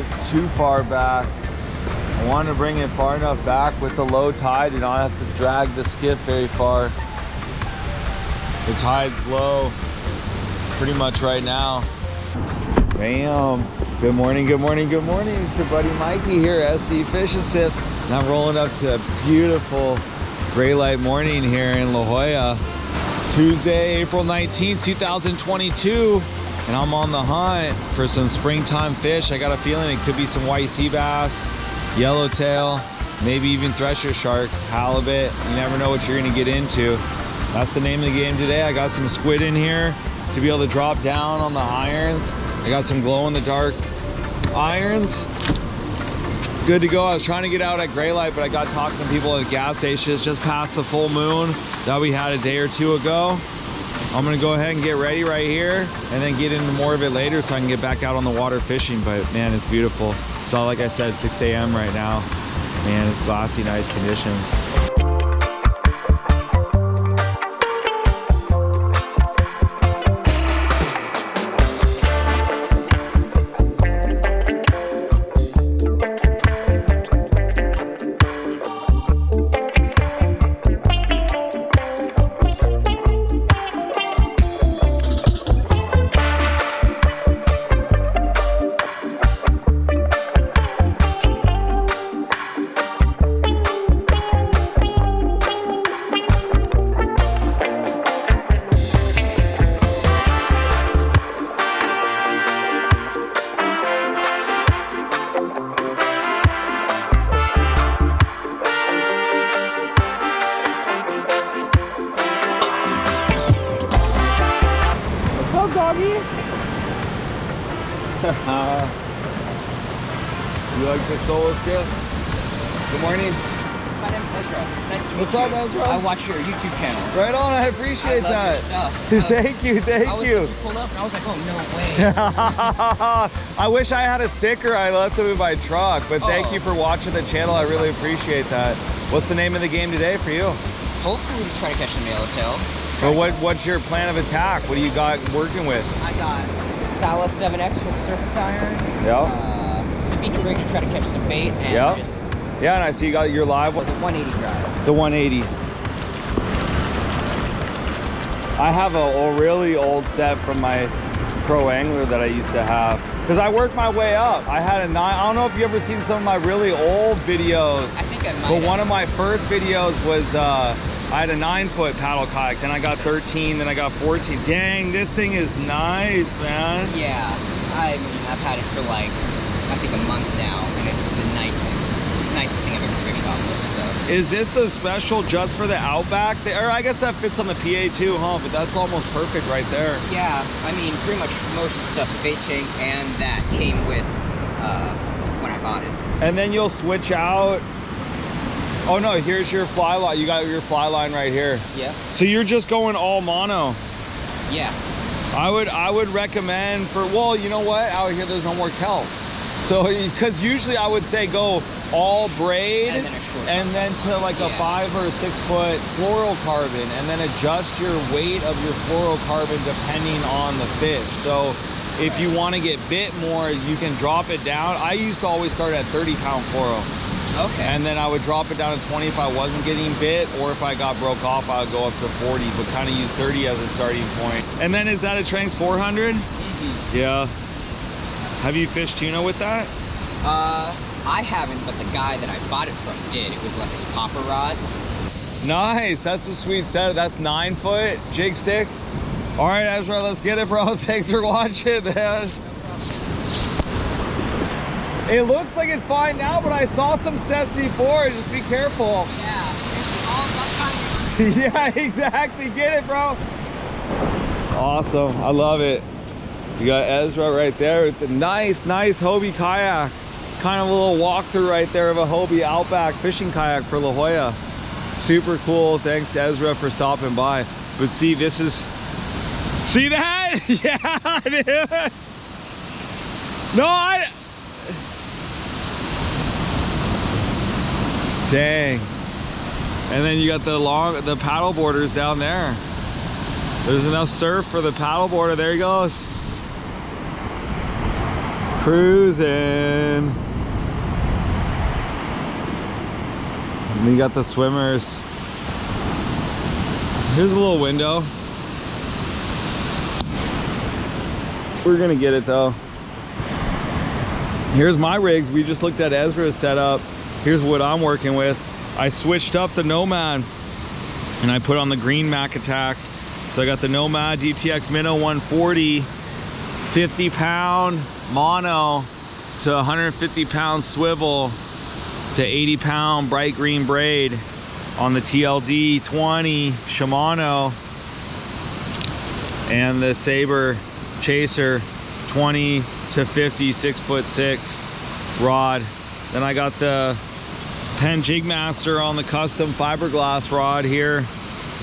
it too far back. I want to bring it far enough back with the low tide and not have to drag the skiff very far. The tide's low pretty much right now. Bam. Good morning, good morning, good morning. It's your buddy Mikey here, SD Fish and Sips. And I'm rolling up to a beautiful gray light morning here in La Jolla. Tuesday, April 19th, 2022. And I'm on the hunt for some springtime fish. I got a feeling it could be some white sea bass, yellowtail, maybe even thresher shark, halibut. You never know what you're gonna get into. That's the name of the game today. I got some squid in here to be able to drop down on the irons. I got some glow in the dark irons. Good to go. I was trying to get out at gray light, but I got talking to people at gas stations just past the full moon that we had a day or two ago. I'm gonna go ahead and get ready right here and then get into more of it later so I can get back out on the water fishing. But man, it's beautiful. So like I said, 6 a.m. right now. Man, it's glassy, nice conditions. You like the Solo Skiff? Good morning. My name's Ezra. Nice to meet you. What's up, Ezra? I watch your YouTube channel. Right on, I appreciate that. Thank you, thank you. You pulled up and I was like, oh, no way. I wish I had a sticker. I left it in my truck, but thank you for watching the channel. I really appreciate that. What's the name of the game today for you? Hopefully we just try to catch some yellowtail. But what's your plan of attack? What do you got working with? I got Salas 7X with a surface iron. Yeah. Speaker rig to try to catch some bait. And just yeah, and I see you got your live one. The 180 drive. The 180. I have a really old set from my pro angler that I used to have. Because I worked my way up. I had a 9, I don't know if you ever seen some of my really old videos. I think I might. But one of my first videos was, I had a 9-foot paddle kayak, then I got 13, then I got 14. Dang, this thing is nice, man. Yeah, I mean, I've had it for like, I think a month now, and it's the nicest thing I've ever fished off of, so. Is this a special just for the Outback? Or I guess that fits on the PA too, huh? But that's almost perfect right there. Yeah, I mean, pretty much most of the stuff, the bait tank and that came with when I bought it. And then you'll switch out. Oh no, here's your fly line. You got your fly line right here. Yeah. So you're just going all mono. Yeah. I would recommend for, well, you know what? Out here there's no more kelp. So, because usually I would say go all braid and then to like a 5 or 6 foot fluorocarbon, and then adjust your weight of your fluorocarbon depending on the fish. So if you want to get bit more, you can drop it down. I used to always start at 30-pound fluoro. Okay. And then I would drop it down to 20 if I wasn't getting bit, or if I got broke off, I would go up to 40, but kind of use 30 as a starting point. And then is that a Tranx 400? Mm-hmm. Yeah. Have you fished tuna with that? I haven't, but the guy that I bought it from did. It was like his popper rod. Nice, that's a sweet set. That's 9-foot jig stick. All right, Ezra, let's get it, bro. Thanks for watching, man. It looks like it's fine now, but I saw some sets before. Just be careful. Yeah, it's all about time. Yeah, exactly. Get it, bro. Awesome. I love it. You got Ezra right there with the nice Hobie kayak. Kind of a little walkthrough right there of a Hobie Outback fishing kayak for La Jolla. Super cool. Thanks, Ezra, for stopping by. But see, this is... See that? Yeah, dude. No, dang. And then you got the paddle boarders down there. There's enough surf for the paddle boarder. There he goes. Cruising. And we got the swimmers. Here's a little window. We're gonna get it though. Here's my rigs. We just looked at Ezra's setup. Here's what I'm working with. I switched up the Nomad and I put on the green Mac Attack. So I got the Nomad DTX Minnow 140, 50-pound mono to 150-pound swivel to 80-pound bright green braid on the TLD 20 Shimano, and the Saber Chaser 20 to 50 6'6" rod. Then I got the Penn Jig Master on the custom fiberglass rod here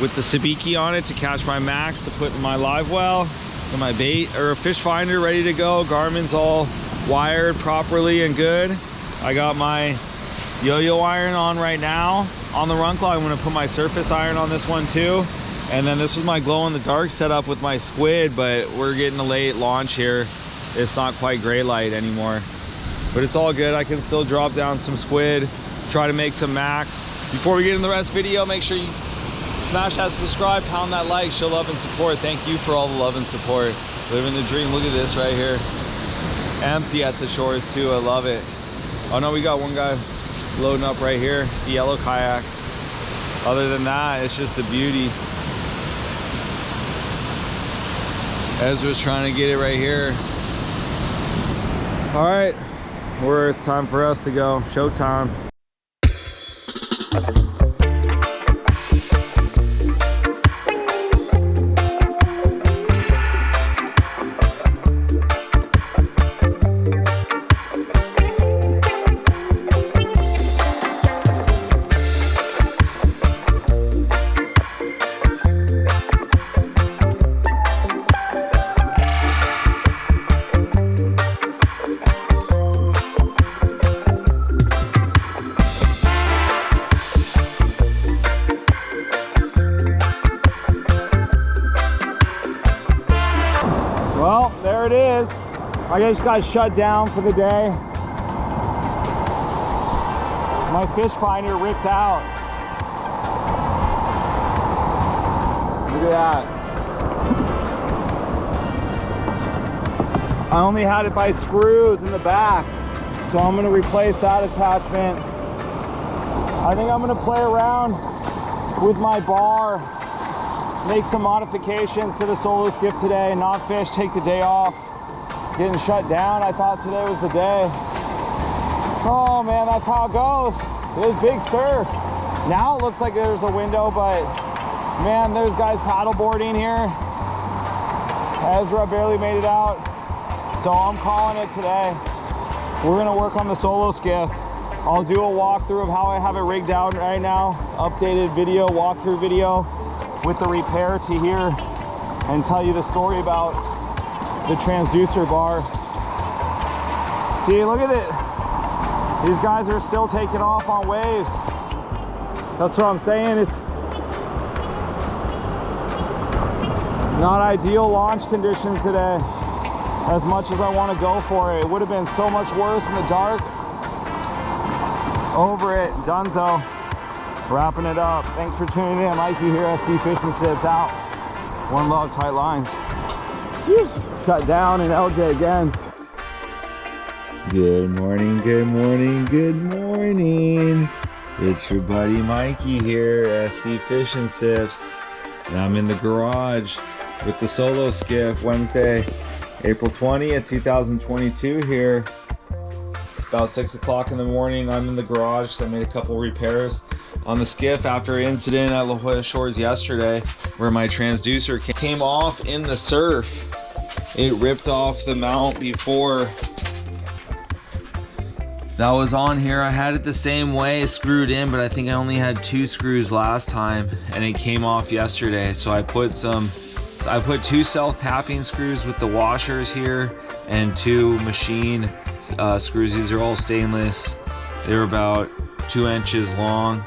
with the sabiki on it to catch my max to put in my live well. And my bait or fish finder ready to go. Garmin's all wired properly and good. I got my yo-yo iron on right now on the RUNCL. I'm gonna put my surface iron on this one too. And then this was my glow in the dark setup with my squid, but we're getting a late launch here. It's not quite gray light anymore, but it's all good. I can still drop down some squid, try to make some max. Before we get in the rest of the video, make sure you smash that subscribe, pound that like, show love and support. Thank you for all the love and support. Living the dream. Look at this right here. Empty at the shores too. I love it. Oh no, we got one guy loading up right here, the yellow kayak. Other than that, it's just a beauty. Ezra's trying to get it right here. All right, it's time for us to go. Showtime. Well, there it is. I just got shut down for the day. My fish finder ripped out. Look at that. I only had it by screws in the back, so I'm gonna replace that attachment. I think I'm gonna play around with my bar, make some modifications to the Solo Skiff today, not fish, take the day off. Getting shut down, I thought today was the day. Oh man, that's how it goes. It is big surf. Now it looks like there's a window, but man, there's guys paddleboarding here. Ezra barely made it out, so I'm calling it today. We're gonna work on the Solo Skiff. I'll do a walkthrough of how I have it rigged out right now, updated video, walkthrough video with the repair to here, and tell you the story about the transducer bar. See, look at it. These guys are still taking off on waves. That's what I'm saying. It's not ideal launch conditions today. As much as I want to go for it, it would have been so much worse in the dark. Over it, Dunzo. Wrapping it up. Thanks for tuning in. Mikey here, SD Fish and Sips out. One love, tight lines. Whew. Shut down and LJ again. Good morning, good morning, good morning. It's your buddy Mikey here, SD Fish and Sips. And I'm in the garage with the Solo Skiff. Wednesday, April 20th, 2022 here. It's about 6 o'clock in the morning. I'm in the garage, so I made a couple repairs on the skiff after an incident at Jolla Shores yesterday where my transducer came off in the surf. It ripped off the mount before that was on here. I had it the same way, screwed in, but I think I only had 2 screws last time and it came off yesterday. So I put 2 self-tapping screws with the washers here and 2 machine screws. These are all stainless. They're about 2 inches long,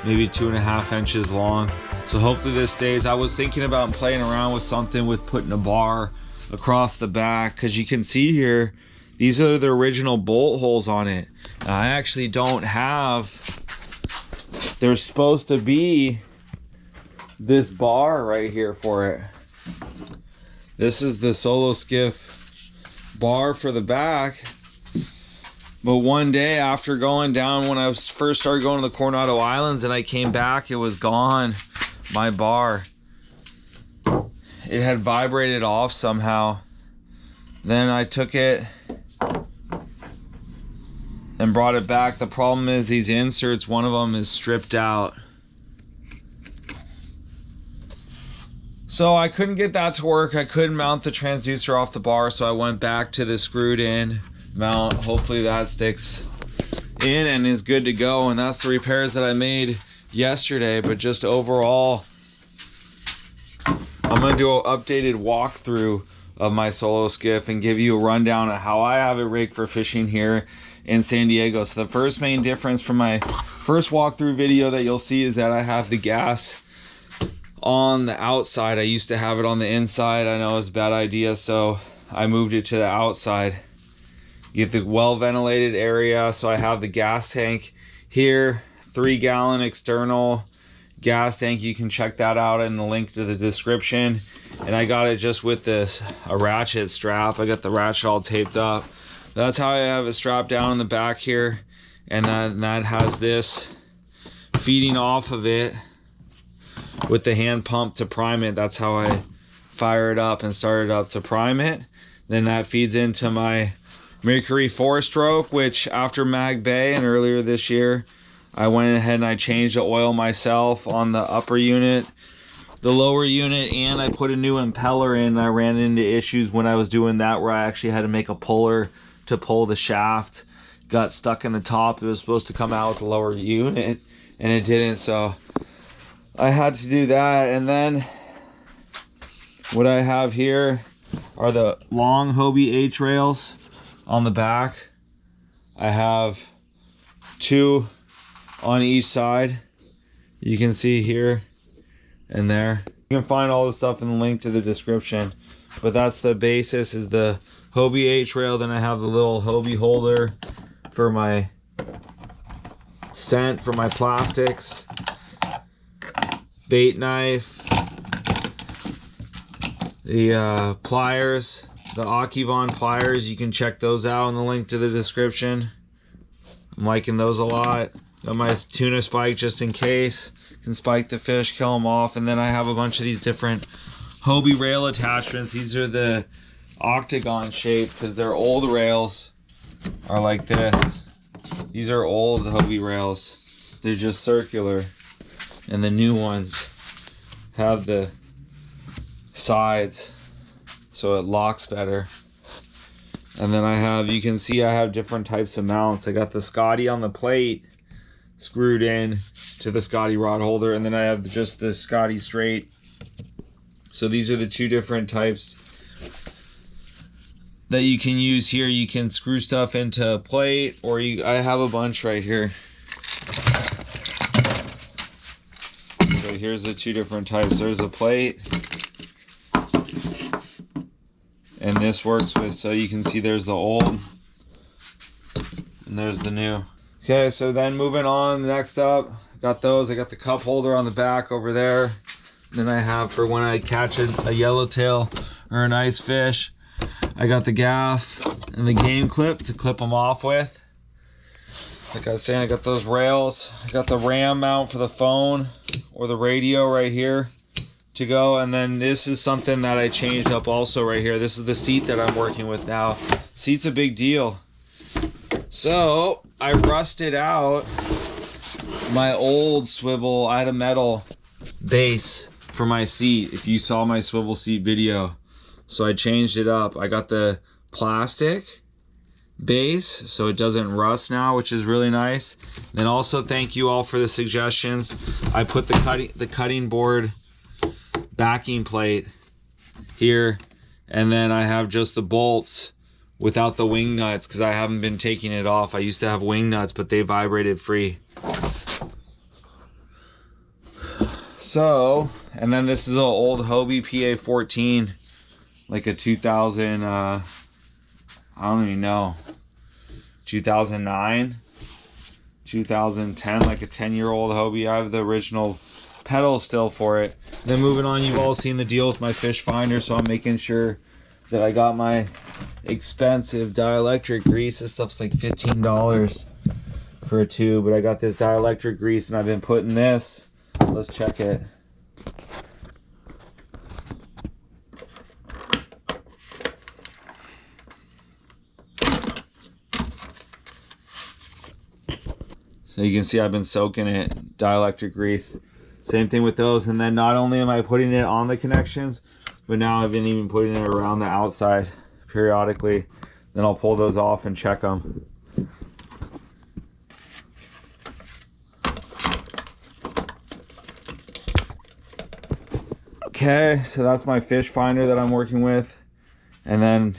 maybe 2.5 inches long. So hopefully this stays. I was thinking about playing around with something with putting a bar across the back, because you can see here These are the original bolt holes on it. And I actually don't have, there's supposed to be this bar right here for it. This is the Solo Skiff bar for the back. But one day after going down, when I was first started going to the Coronado Islands and I came back, it was gone, my bar. It had vibrated off somehow. Then I took it and brought it back. The problem is these inserts, one of them is stripped out. So I couldn't get that to work. I couldn't mount the transducer off the bar, so I went back to the screwed in mount. Hopefully that sticks in and is good to go. And that's the repairs that I made yesterday. But just overall, I'm gonna do an updated walkthrough of my Solo Skiff and give you a rundown of how I have it rigged for fishing here in San Diego. So the first main difference from my first walkthrough video that you'll see is that I have the gas on the outside. I used to have it on the inside. I know it's a bad idea, so I moved it to the outside. Get the well ventilated area. So I have the gas tank here, 3-gallon external gas tank. You can check that out in the link to the description. And I got it just with this a ratchet strap. I got the ratchet all taped up. That's how I have it strapped down in the back here. And that has this feeding off of it with the hand pump to prime it. That's how I fire it up and start it up to prime it. Then that feeds into my Mercury 4-stroke, which after Mag Bay and earlier this year, I went ahead and I changed the oil myself on the upper unit, the lower unit, and I put a new impeller in. I ran into issues when I was doing that where I actually had to make a puller to pull the shaft. Got stuck in the top. It was supposed to come out with the lower unit and it didn't, so I had to do that. And then what I have here are the long Hobie H rails on the back. I have 2 on each side. You can see here and there. You can find all the stuff in the link to the description, but that's the basis, is the Hobie H rail. Then I have the little Hobie holder for my scent, for my plastics, bait knife, the pliers, the Akivon pliers. You can check those out in the link to the description. I'm liking those a lot. Got my tuna spike just in case. Can spike the fish, kill them off. And then I have a bunch of these different Hobie rail attachments. These are the octagon shape because their old rails are like this. These are old Hobie rails. They're just circular. And the new ones have the sides so it locks better. And then I have, you can see I have different types of mounts. I got the Scotty on the plate screwed in to the Scotty rod holder, and then I have just the Scotty straight. So these are the 2 different types that you can use here. You can screw stuff into a plate, or I have a bunch right here. So here's the 2 different types. There's a plate, and this works with, so you can see there's the old and there's the new. Okay, so then moving on, next up, got those. I got the cup holder on the back over there. Then I have for when I catch a yellowtail or a nice fish, I got the gaff and the game clip to clip them off with. Like I was saying, I got those rails. I got the RAM mount for the phone or the radio right here to go. And then this is something that I changed up also right here. This is the seat that I'm working with now. Seat's a big deal. So I rusted out my old swivel. I had a metal base for my seat, if you saw my swivel seat video. So I changed it up. I got the plastic base so it doesn't rust now, which is really nice. Then also thank you all for the suggestions. I put the cutting board backing plate here, and then I have just the bolts without the wing nuts because I haven't been taking it off. I used to have wing nuts, but they vibrated free. So, and then this is an old Hobie PA14, like a 2000, I don't even know, 2009, 2010, like a 10-year-old Hobie. I have the original pedal still for it. Then moving on, you've all seen the deal with my fish finder, so I'm making sure that I got my expensive dielectric grease. This stuff's like $15 for a tube, but I got this dielectric grease and I've been putting this. Let's check it. So you can see I've been soaking it, dielectric grease. Same thing with those. And then not only am I putting it on the connections, but now I've been even putting it around the outside periodically. Then I'll pull those off and check them. Okay, so that's my fish finder that I'm working with. And then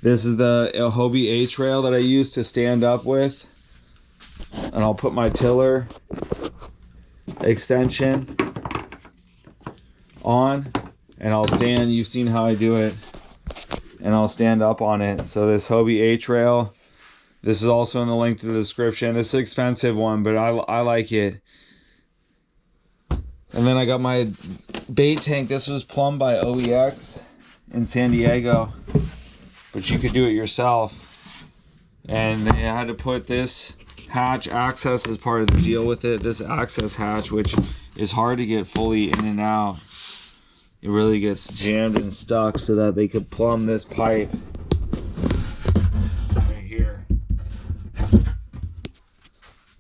this is the Hobie H rail that I use to stand up with. And I'll put my tiller extension on, and I'll stand, you've seen how I do it, and I'll stand up on it. So this Hobie H rail, this is also in the link to the description. It's an expensive one, but I like it. And then I got my bait tank. This was plumbed by OEX in San Diego, but you could do it yourself. And they had to put this hatch access as part of the deal with it. This access hatch, which is hard to get fully in and out. It really gets jammed and stuck, so that they could plumb this pipe right here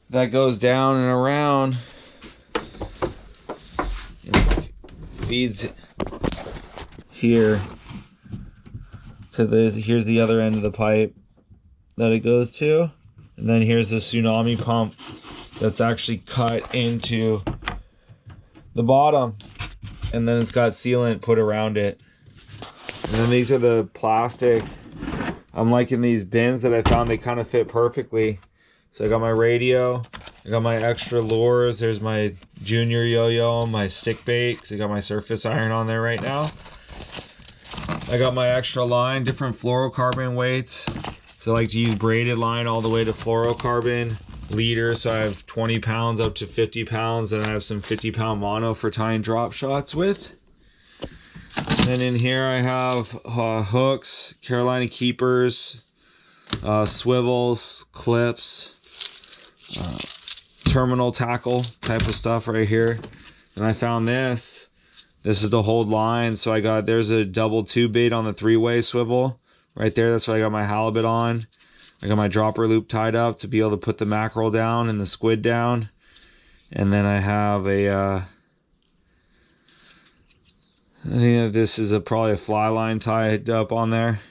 that goes down and around and feeds here to this. Here's the other end of the pipe that it goes to. And then here's the tsunami pump that's actually cut into the bottom. And then it's got sealant put around it. And then these are the plastic. I'm liking these bins that I found. They kind of fit perfectly. So I got my radio. I got my extra lures. There's my junior yo-yo, my stick bait, because I got my surface iron on there right now. I got my extra line, different fluorocarbon weights. So I like to use braided line all the way to fluorocarbon leader. So I have 20 pounds up to 50 pounds, and I have some 50-pound mono for tying drop shots with. And then in here I have hooks, Carolina keepers, swivels, clips, terminal tackle type of stuff right here. And I found this. This is the hold line. So I got, there's a double tube bait on the 3-way swivel. Right there, that's what I got my halibut on. I got my dropper loop tied up to be able to put the mackerel down and the squid down. And then I have a, I think this is probably a fly line tied up on there.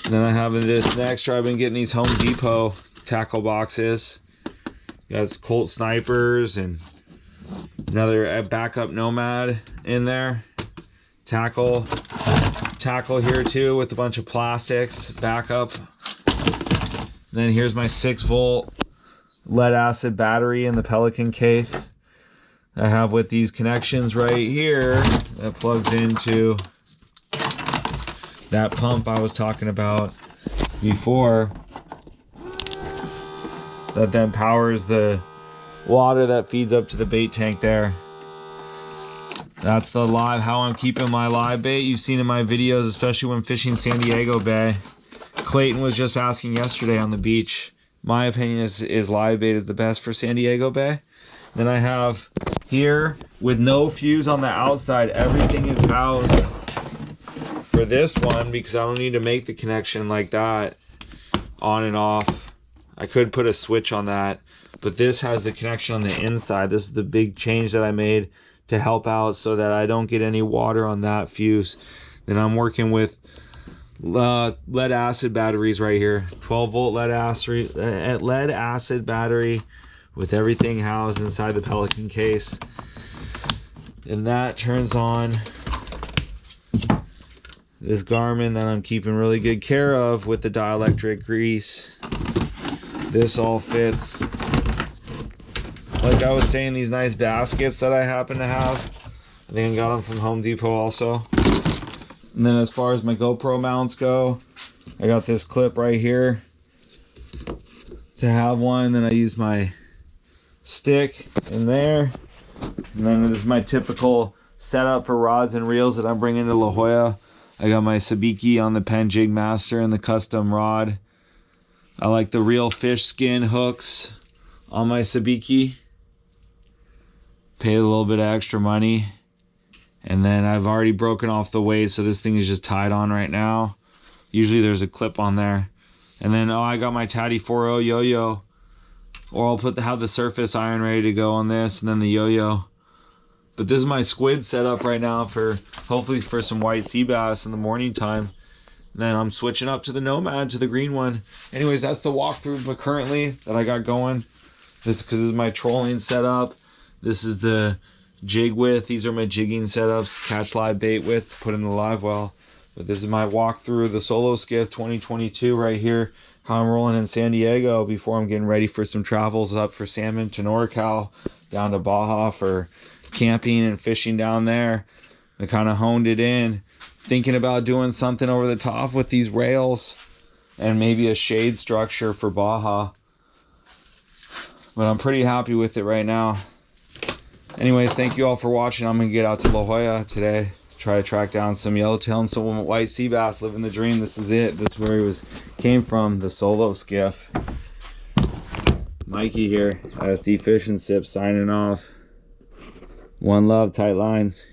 And then I have this next, I've been getting these Home Depot tackle boxes. Got Colt snipers and another backup Nomad in there. Tackle here too with a bunch of plastics, backup. Then here's my 6-volt lead acid battery in the Pelican case I have with these connections right here that plugs into that pump I was talking about before, that then powers the water that feeds up to the bait tank there. That's the live, how I'm keeping my live bait. You've seen in my videos, especially when fishing San Diego Bay. Clayton was just asking yesterday on the beach. My opinion is live bait is the best for San Diego Bay. Then I have here, with no fuse on the outside, everything is housed for this one because I don't need to make the connection like that on and off. I could put a switch on that, but this has the connection on the inside. This is the big change that I made to help out so that I don't get any water on that fuse. Then I'm working with lead acid batteries right here, 12-volt lead acid battery with everything housed inside the Pelican case, and that turns on this Garmin that I'm keeping really good care of with the dielectric grease. This all fits. Like I was saying, these nice baskets that I happen to have, I think I got them from Home Depot also. And then as far as my GoPro mounts go, I got this clip right here to have one. Then I use my stick in there. And then this is my typical setup for rods and reels that I'm bringing to La Jolla. I got my sabiki on the Penn Jig Master and the custom rod. I like the real fish skin hooks on my sabiki. Paid a little bit of extra money. And then I've already broken off the weight, so this thing is just tied on right now. Usually there's a clip on there. And then, I got my Taddy 4.0 yo-yo. Or I'll have the surface iron ready to go on this, and then the yo-yo. But this is my squid setup right now for, hopefully for some white sea bass in the morning time. And then I'm switching up to the Nomad, to the green one. Anyways, that's the walkthrough, but currently that I got going. This is my trolling setup. This is the jig width. These are my jigging setups, catch live bait width to put in the live well. But this is my walkthrough, the Solo Skiff 2022 right here. How I'm rolling in San Diego before I'm getting ready for some travels up for salmon to NorCal, down to Baja for camping and fishing down there. I kind of honed it in, thinking about doing something over the top with these rails and maybe a shade structure for Baja. But I'm pretty happy with it right now. Anyways, thank you all for watching. I'm gonna get out to La Jolla today, try to track down some yellowtail and some white sea bass, living the dream. This is it. This is where he came from, the Solo Skiff. Mikey here, SD Fish and Sip, signing off. One love, tight lines.